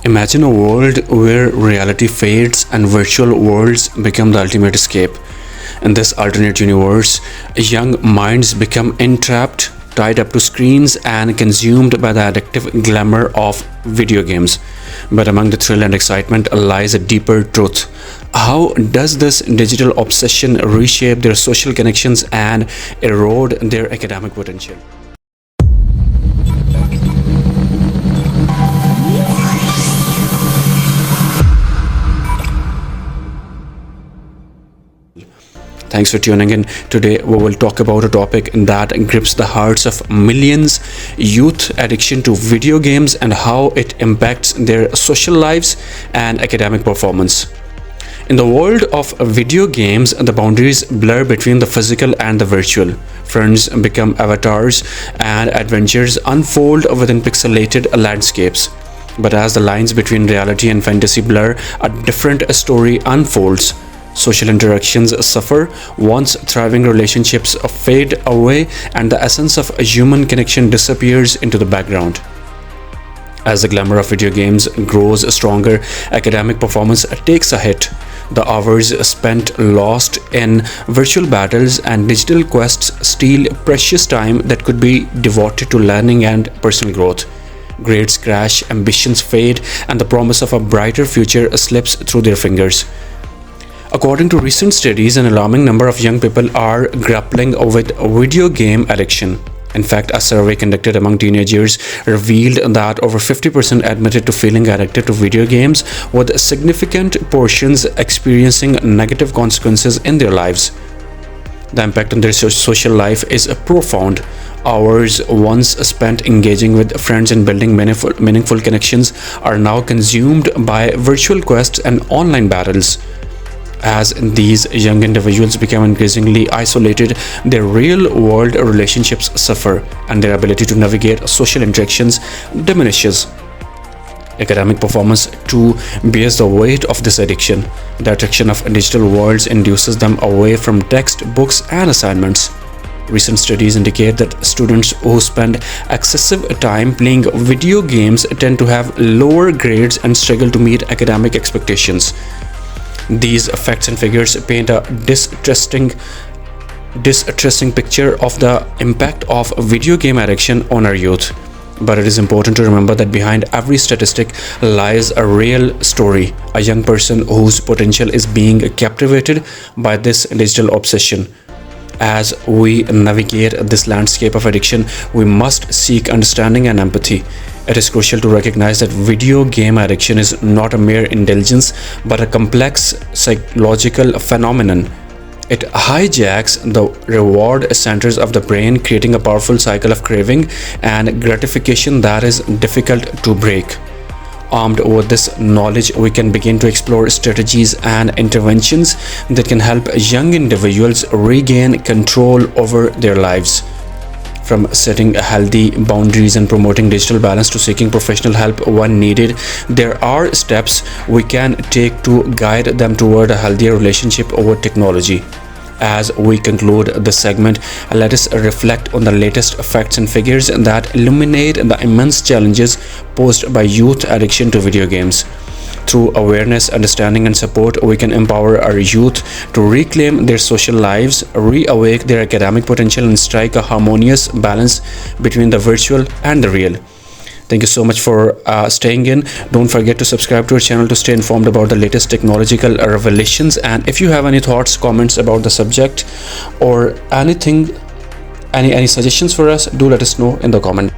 Imagine a world where reality fades and virtual worlds become the ultimate escape. In this alternate universe, young minds become entrapped, tied up to screens, and consumed by the addictive glamour of video games. But among the thrill and excitement lies a deeper truth. How does this digital obsession reshape their social connections and erode their academic potential? Thanks for tuning in. Today we will talk about a topic that grips the hearts of millions: youth addiction to video games and how it impacts their social lives and academic performance. In the world of video games, the boundaries blur between the physical and the virtual. Friends become avatars and adventures unfold within pixelated landscapes. But as the lines between reality and fantasy blur, a different story unfolds. Social interactions suffer, once thriving relationships fade away, and the essence of a human connection disappears into the background. As the glamour of video games grows stronger, academic performance takes a hit. The hours spent lost in virtual battles and digital quests steal precious time that could be devoted to learning and personal growth. Grades crash, ambitions fade, and the promise of a brighter future slips through their fingers. According to recent studies, an alarming number of young people are grappling with video game addiction. In fact, a survey conducted among teenagers revealed that over 50% admitted to feeling addicted to video games, with significant portions experiencing negative consequences in their lives. The impact on their social life is profound. Hours once spent engaging with friends and building meaningful connections are now consumed by virtual quests and online battles. As these young individuals become increasingly isolated, their real-world relationships suffer, and their ability to navigate social interactions diminishes. Academic performance too bears the weight of this addiction. The attraction of digital worlds induces them away from textbooks and assignments. Recent studies indicate that students who spend excessive time playing video games tend to have lower grades and struggle to meet academic expectations. These facts and figures paint a distressing picture of the impact of video game addiction on our youth. But it is important to remember that behind every statistic lies a real story, a young person whose potential is being captivated by this digital obsession. As we navigate this landscape of addiction, we must seek understanding and empathy. It is crucial to recognize that video game addiction is not a mere indulgence, but a complex psychological phenomenon. It hijacks the reward centers of the brain, creating a powerful cycle of craving and gratification that is difficult to break. Armed with this knowledge, we can begin to explore strategies and interventions that can help young individuals regain control over their lives. From setting healthy boundaries and promoting digital balance to seeking professional help when needed, there are steps we can take to guide them toward a healthier relationship with technology. As we conclude this segment, let us reflect on the latest facts and figures that illuminate the immense challenges posed by youth addiction to video games. Through awareness, understanding, and support, we can empower our youth to reclaim their social lives, reawake their academic potential, and strike a harmonious balance between the virtual and the real. Thank you so much for staying in. Don't forget to subscribe to our channel to stay informed about the latest technological revelations. And if you have any thoughts, comments about the subject, or anything, any suggestions for us, do let us know in the comment.